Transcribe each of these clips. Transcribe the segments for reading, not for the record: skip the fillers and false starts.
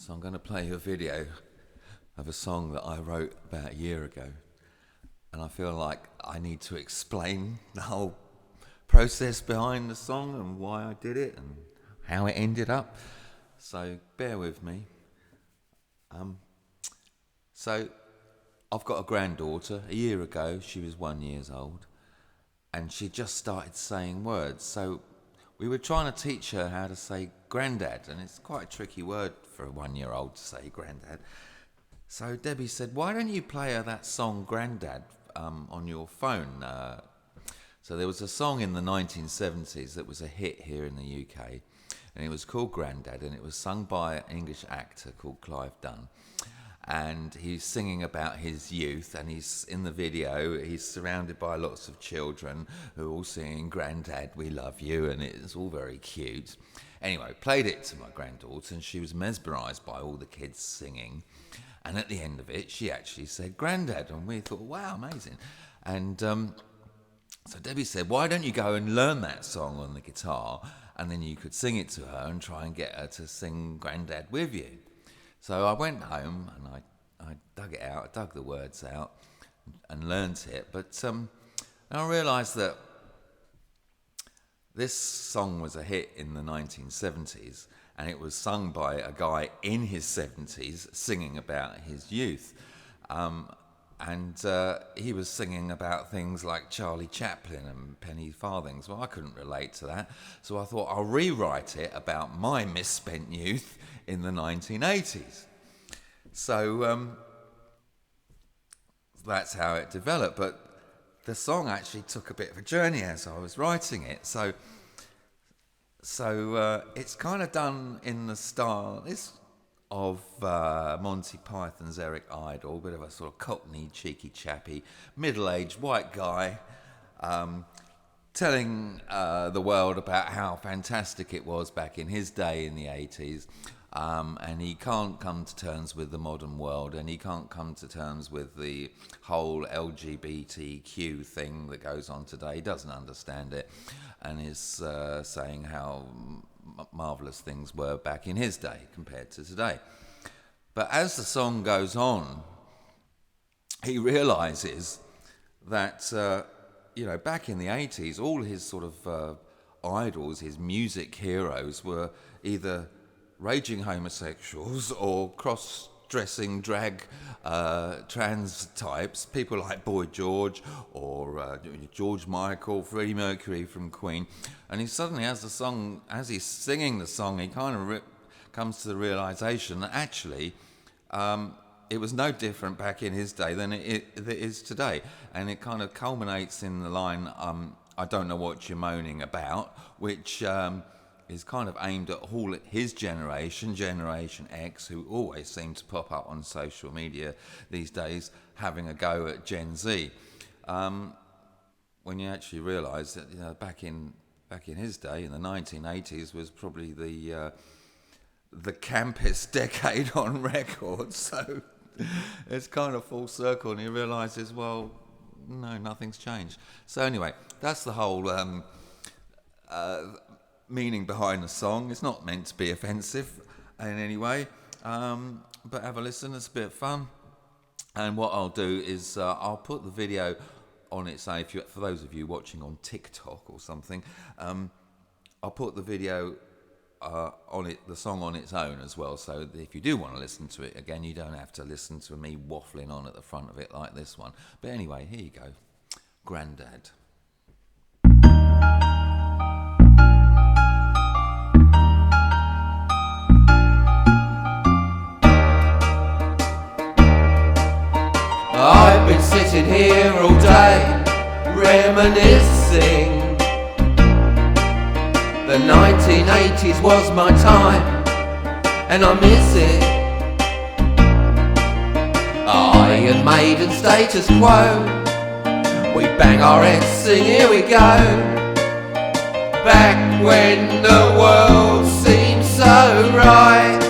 So I'm going to play you a video of a song that I wrote about a year ago. And I feel like I need to explain the whole process behind the song and why I did it and how it ended up. So bear with me. So I've got a granddaughter. A year ago, she was 1 year old. And she just started saying words. So we were trying to teach her how to say Grandad, and it's quite a tricky word for a 1 year old to say Grandad. So Debbie said, why don't you play her that song Grandad on your phone? So there was a song in the 1970s that was a hit here in the UK, and it was called Grandad, and it was sung by an English actor called Clive Dunn. And he's singing about his youth, and he's in the video, he's surrounded by lots of children who are all singing Grandad, we love you, and it's all very cute. Anyway, played it to my granddaughter, and she was mesmerised by all the kids singing. And at the end of it, she actually said Grandad, and we thought, wow, amazing. And so Debbie said, why don't you go and learn that song on the guitar, and then you could sing it to her and try and get her to sing Grandad with you. So I went home and I dug it out, I dug the words out and learnt it. But I realised that this song was a hit in the 1970s, and it was sung by a guy in his 70s singing about his youth. And he was singing about things like Charlie Chaplin and penny farthings. Well, I couldn't relate to that, so I thought I'll rewrite it about my misspent youth in the 1980s. So that's how it developed. But the song actually took a bit of a journey as I was writing it. So it's kind of done in the style of Monty Python's Eric Idle, a bit of a sort of cockney, cheeky chappy, middle-aged white guy, telling the world about how fantastic it was back in his day in the 80s. And he can't come to terms with the modern world, and he can't come to terms with the whole LGBTQ thing that goes on today. He doesn't understand it, and is saying how marvellous things were back in his day compared to today. But as the song goes on, he realises that, back in the 80s, all his sort of idols, his music heroes, were either raging homosexuals or cross-dressing drag trans types, people like Boy George or George Michael, Freddie Mercury from Queen. And he suddenly, as he's singing the song, he kind of comes to the realisation that actually it was no different back in his day than it is today. And it kind of culminates in the line, I don't know what you're moaning about, which is kind of aimed at all his generation, Generation X, who always seem to pop up on social media these days, having a go at Gen Z. When you actually realise that back in his day, in the 1980s, was probably the campest decade on record. So it's kind of full circle, and he realises, well, no, nothing's changed. So anyway, that's the whole meaning behind the song. It's not meant to be offensive in any way, but have a listen. It's a bit of fun. And what I'll do is I'll put the video on its own. For those of you watching on TikTok or something, I'll put the video on it, the song on its own as well. So that if you do want to listen to it again, you don't have to listen to me waffling on at the front of it like this one. But anyway, here you go. Grandad. I've been sitting here all day, reminiscing. The 1980s was my time, and I miss it. I and Maiden status quo, we bang our heads, sing here we go. Back when the world seemed so right,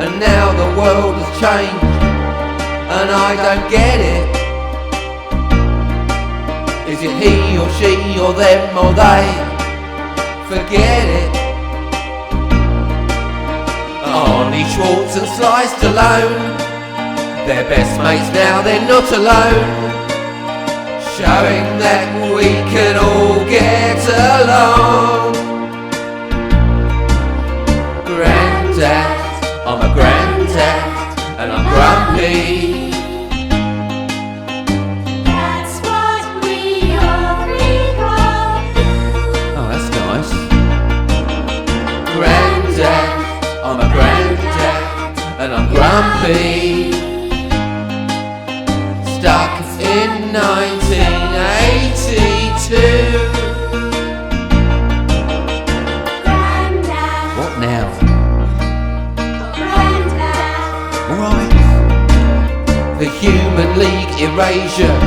and now the world has changed, and I don't get it. Is it he or she or them or they? Forget it. Johnny Schwartz and Sly Stallone. They're best mates now, they're not alone. Showing that we can all get along. Grandad, I'm a granddad, and I'm grumpy. That's what we all recall. Oh, that's nice. Grandad, I'm a granddad, and I'm grumpy. Stuck in 1982. Grandad, What now? Grandad, Alright. The Human League erasure,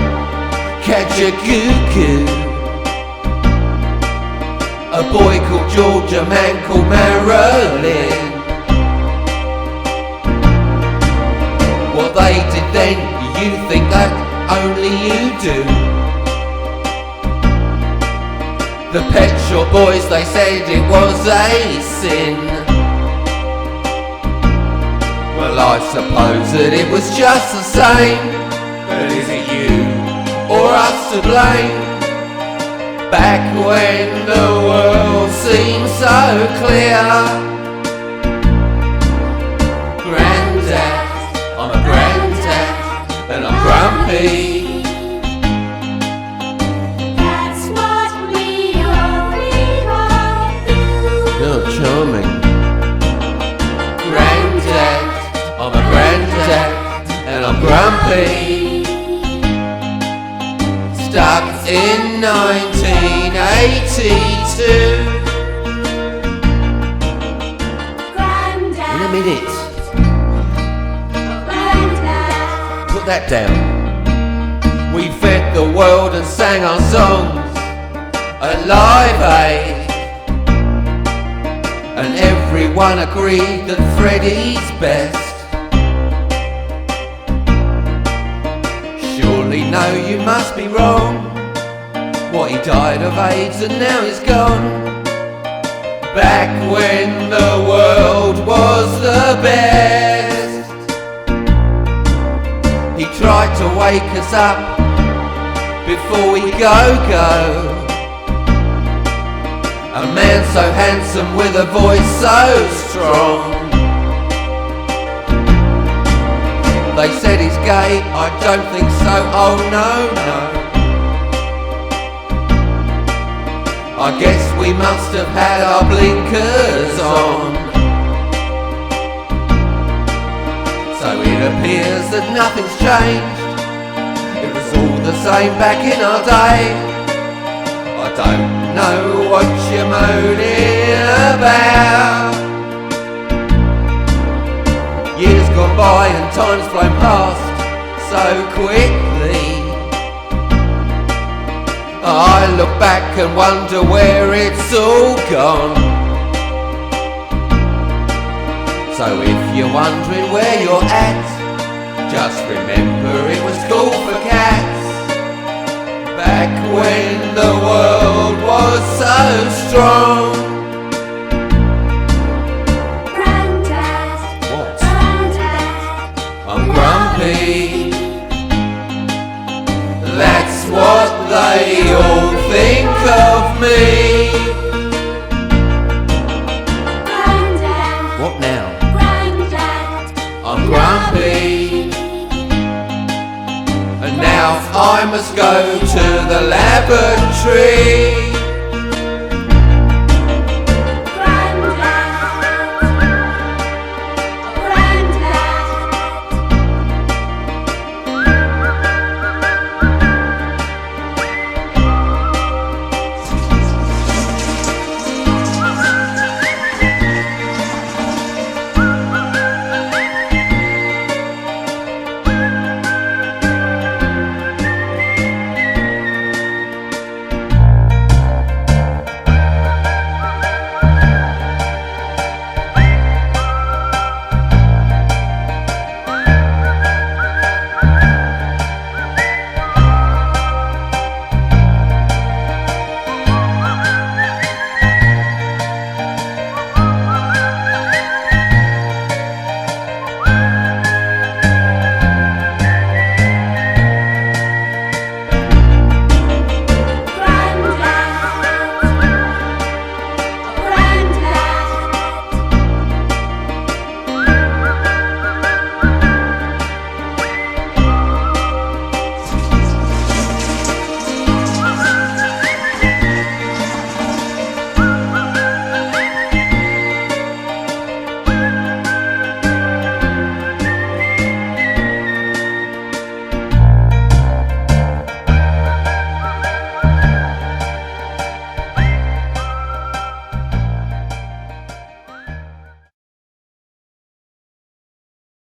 catchy. A boy called George, a man called Marilyn. What they did then, you think that only you do. The Pet Shop Boys, they said it was a sin. Well, I suppose that it was just the same. But is it you or us to blame? Back when the world seemed so clear. Grandad, I'm a granddad, and I'm grumpy. that's what we all recall. Oh, charming. Grandad, I'm a granddad, and I'm grumpy. Stuck in 1982. Grandad, In a minute. Grandad, Put that down. We fed the world and sang our songs at Live Aid. And everyone agreed that Freddie's best. Surely no, you must be wrong. What, he died of AIDS and now he's gone? Back when the world was the best, he tried to wake us up before we go. A man so handsome with a voice so strong. They said he's gay, I don't think so, oh no. I guess we must have had our blinkers on. So it appears that nothing's changed. It was all the same back in our day. I don't know what you're moaning about. Years gone by and time's flown past so quickly. I look back and wonder where it's all gone. So if you're wondering where you're at, just remember it was cool for cats. Back when the world was so strong. Grandad, What? Grandad, I'm grumpy. That's what they all think of me. Grandad, What now? Grandad, I'm grumpy. And now I must go to the laboratory.